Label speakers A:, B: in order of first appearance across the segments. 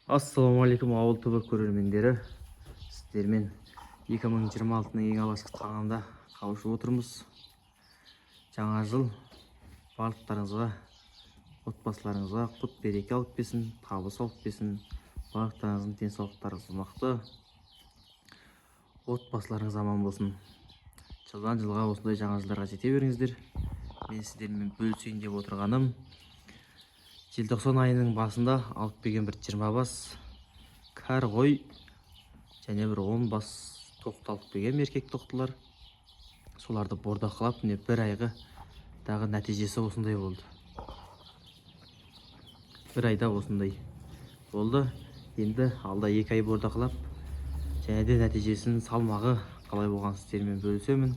A: Ассалаумағалейкум ауыл ТВ көрермендері. Сіздермен 2026-ның ең алғашқы таңында қауышып отырмыз. Жаңа жыл барлықтарыңызға, отбасыларыңызға құт береке алып келсін, табыс алып келсін. Барлықтарыңыздың денсаулықтарыңыз мықты, отбасыларыңыз аман болсын. Жылдан жылға осындай жаңа жылдарға жете беріңіздер. Мен сіздермен бөлісейін деп отырғаным, желтоқсан айының басында алып келген бір 20 бас кәр қой және бір 10 бас тоқты алып келген, еркек тоқтылар. Соларды бордақылап, міне бір айға дағы нәтижесі осындай болды. Бір айда осындай болды. Енді алда 2 ай бордақылап, және де нәтижесінің салмағы қалай болған сіздермен бөлісемін.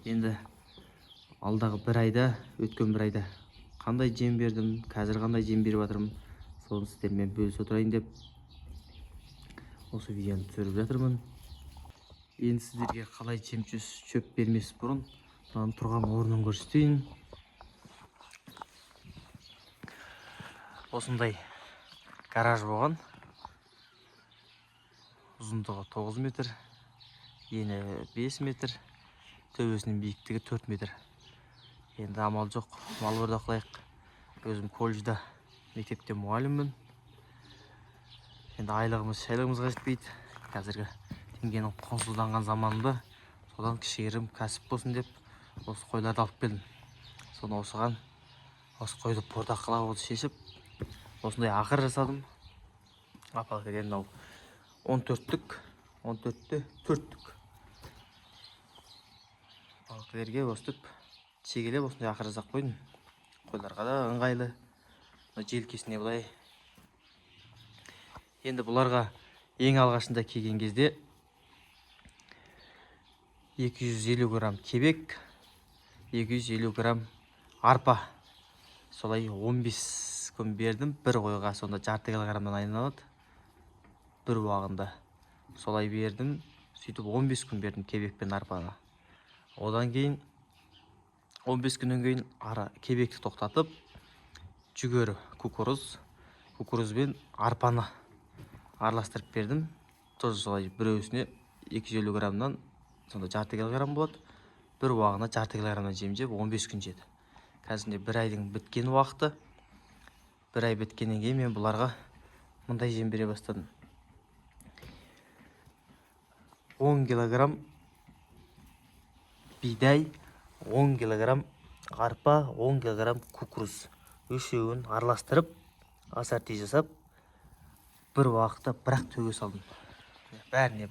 A: Енді алдағы бір айда, өткен бір айда қандай жем бердім, қазір қандай жем беріп жатырмын, соны сіздермен бөлісіп отырайын деп осы видеоны түсіріп жатырмын. Енді сіздерге қалай жем-шөп бермес бұрын мынаның тұрған орнын көрсетейін. Осындай гараж болған. Ұзындығы 9 метр, ені 5 метр, төбесінің биіктігі 4 метр. Енді амал жоқ, мал бордақылайық. Өзім колледжда, мектепте мұғаліммін. Енді айлығымыз шайлығымызға жетпейді. Қазіргі теңгенің құнсызданған заманында содан кішігірім кәсіп болсын деп осы қойларды алып келдім. Соны осыған осы қойды бордақылауды шешіп, осындай ақыр жасадым. Апалкеден мынау 14-тік, 14-те 4-тік. Апалкелерге өстіп шегелеп осындай ақыр жасап қойдым. Қойларға да ыңғайлы. Желкесіне былай. Енді бұларға ең алғашында келген кезде 250 грамм кебек, 250 грамм арпа. Солай 15 күн бердім. Бір қойға сонда жарты килограммдан айналады. Бір уағында. Солай бердім. Сөйтіп 15 күн бердім кебек пен арпаны. Одан кейін 15 күннен кейін кебекті тоқтатып, жүгері кукуруз бен арпаны араластырып бердім. Тоже солай біреуісіне 250 граммнан сонда жарты килограмм болады. Бір уағына жарты килограммнан жем жеп 15 күн жеді. Қазірде бір айдың біткен уақыты. Бір ай біткеннен кейін мен бұларға мындай жем бере бастадым. 10 килограмм бидай, 10 килограмм арпа, 10 килограмм кукуруз. Үшеуін араластырып, ассорти жасап, бір уақытта бірақ төге салдым. Бәріне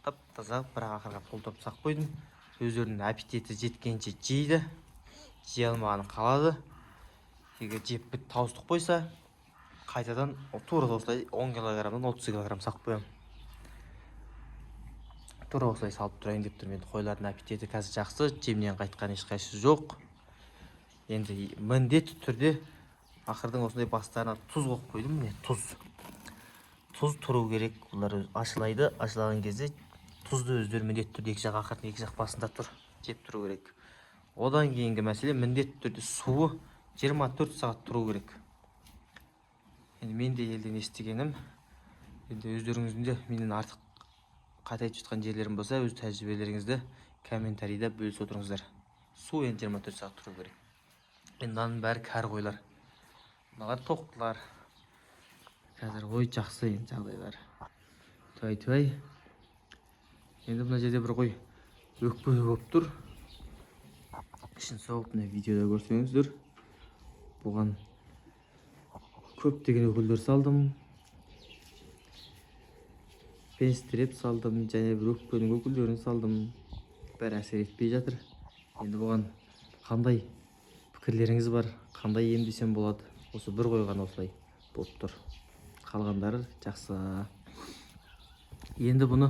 A: тап-таза бірақ ақырға толтырып сақ қойдым. Өздерінің аппетиті жеткенше жейді. Жей алмағаны қалады. Егер жеп бітіп тауыстық қойса, қайтадан тура осылай 10 килограммдан 30 килограмм сақ қоямын. Тура осылай салып тұрайын деп тұрмын. Қойлардың аппетиті қазір жақсы, жемнен қайтқан ешқайсысы жоқ. Енді міндетті түрде ақырдың осындай бастарына тұз қойып қойдым. Міне тұз тұру керек. Олар ашылайды. Ашылған кезде тұзды өздері міндетті түрде екі жақ ақырдың екі жақ басында жеп тұру керек. Одан кейінгі мәселе міндетті түрде суы 24 сағат тұру керек. Енді мен де елден естігенім, енді өздеріңіздің де менен артық қате айтып жатқан жерлерім болса, өз тәжірибелеріңізді комментарийда бөлісіп отырыңыздар. Су енді 24 сағат тұру керек. Енді мынаның бәрі кәр қойлар. Мыналар тоқтылар. Қазір ой жақсы енді жағдайлар. Туай. Енді мына жерде бір қой өкпе болып тұр. Ішін соғып, мына видеода көрсеңіздер. Бұған көптеген өкілдер салдым. Пенстреп салдым, және бір өкпенің өкілдерін салдым. Бәрі әсер етпей жатыр. Енді бұған қандай пікірлеріңіз бар? Қандай емдесем болады? Осы бір қойған осылай болып тұр. Қалғандары жақсы. Енді бұны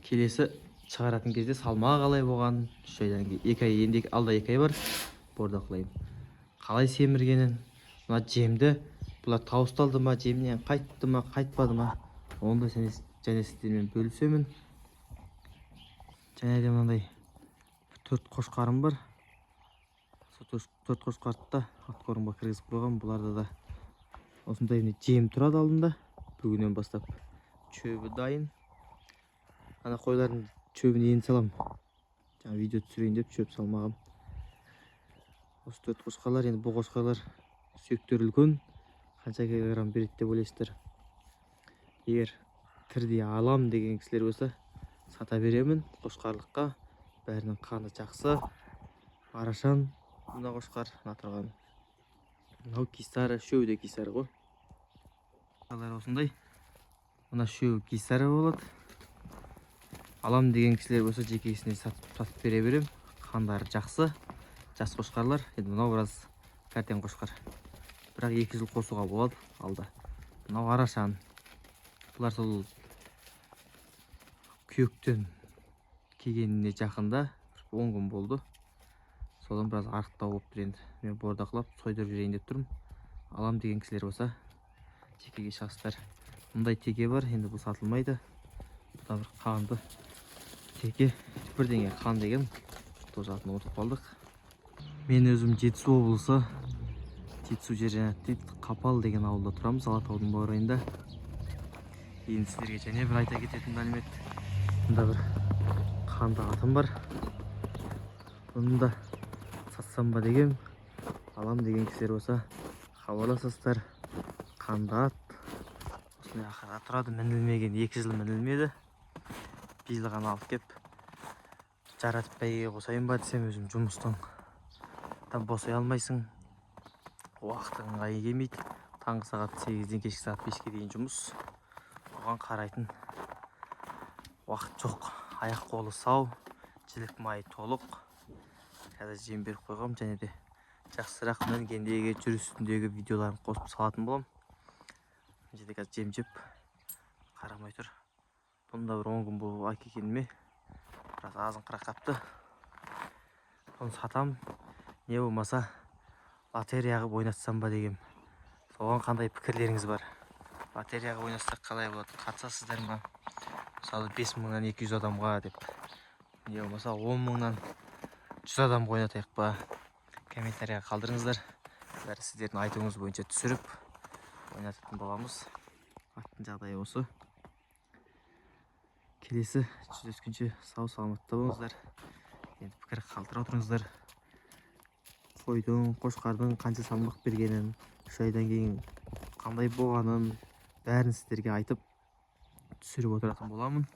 A: келесі шығаратын кезде салмағы қалай болған? 3 айдан кейін 2 ай, енді алда 2 ай бар. Бордақылайым. Қалай семіргенін, мына жемді бұлар тауысталды ма, жемнен қайтты ма, қайтпады ма? Онда және сіздермен бөлісемін. Және де мынандай 4 қошқарым бар. Сол 4 қошқарды да атқорымға кіргізіп қойған. Бұларда да осындай жем тұрады алдында. Бүгіннен бастап чөбі дайын. Ана қойлардың чөбін енді салам. Жаңа видео түсірейін деп чөп салмағам. Осы 4 қошқарлар, енді бұл қошқарлар сүйектері үлкен. Қанша килограмм береді деп ойлайсыздар? Егер тірідей алам деген кісілер болса, сата беремін қошқарлыққа. Бәрінің қаны жақсы. Арашан мына қошқар, мына тұрған. Мынау кисары, шөу де кисары ғой. Қошқарлар осындай. Мына шөу кисары болады. Алам деген кісілер болса, жекесіне сатып бере берем. Қандары жақсы. Жас қошқарлар. Енді мынау біраз кәртен қошқар. Бірақ 2 жыл қосуға болады алда. Мынау арашан. Бұлар сол күйектен келгеніне жақында 10 күн болды. Содан біраз арықтау болып тұр енді. Мен бордақылап сойдырып жіберейін деп тұрмын. Алам деген кісілер болса, жекеге шығасыздар. Мұндай теке бар, енді бұл сатылмайды. Бұда бір қанды теке, бірдеңе қан деген. Тоже атын ұмытып қалдық. Мен өзім Жетісу облысы, Жетісу жеріне Қапал деген ауылда тұрамыз, Алатаудың баурайында. Енді сіздерге және бір айта кететін мәлімет. Мұнда бір қанды атым бар. Бұны да сатсам ба деген, алам деген кісілер болса, хабарласасыздар. Қанды ат. Осындай ақырға тұрады, мінілмеген, 2 жыл мінілмеді. Биыл ғана алып кеп жаратып бәйгеге қосайын ба десем, өзім жұмыстан босай алмайсың. Уақытың ыңғайы келмейді. Таңғы сағат 8-ден кешкі сағат 5-ке дейін жұмыс. Оған қарайтын уақыт жоқ. Аяқ қолы сау, жілік майы толық. Қазір жем беріп қойғам, және де жақсырақ мінгендегі жүріс үстіндегі видеоларын қосып салатын болам. Жерде қазір жем жеп қарамай тұр. Бұнда бір 10 күн болып әкелгеніме біраз азыңқырақ қапты. Бұны сатам, не болмаса лотереяға ойнатсам ба дегем. Соған қандай пікірлеріңіз бар? Лотереяға ойнатсақ қалай болады? Қатысасыздар ма? Мысалы 5 мыңнан 200 адамға деп. Не болмаса 10 мыңнан 100 адамға ойнатайық па? Комментарияға қалдырыңыздар. Бәрі сіздердің айтуыңыз бойынша түсіріп ойнататын боламыз. Аттың жағдайы осы. Келесі жүздескенше сау саламатта болыңыздар. Енді пікір қалдыра отырыңыздар. Қойдың, қошқардың қанша салмақ бергенін, 3 айдан кейін қандай болғанын бәрін сіздерге айтып түсіріп отыратын боламын.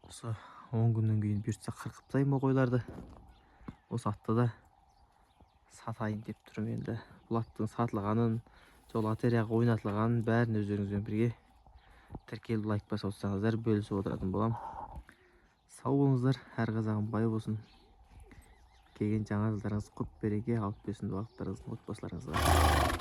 A: Осы 10 күннен кейін бұйыртса қырқып тастаймын қойларды. Осы атты да сатайын деп тұрмын енді. Бұл аттың сатылғанын, жол лотереяға ойнатылғанын бәрін өздеріңізбен бірге тіркеліп лайк басып отырсаңыздар бөлісіп отыратын болам. Сау болыңыздар, әр қазағым бай болсын. Келген жаңа жылдарыңыз құт береке алып берсін, бақыттарыңыздың отбасыларыңызға.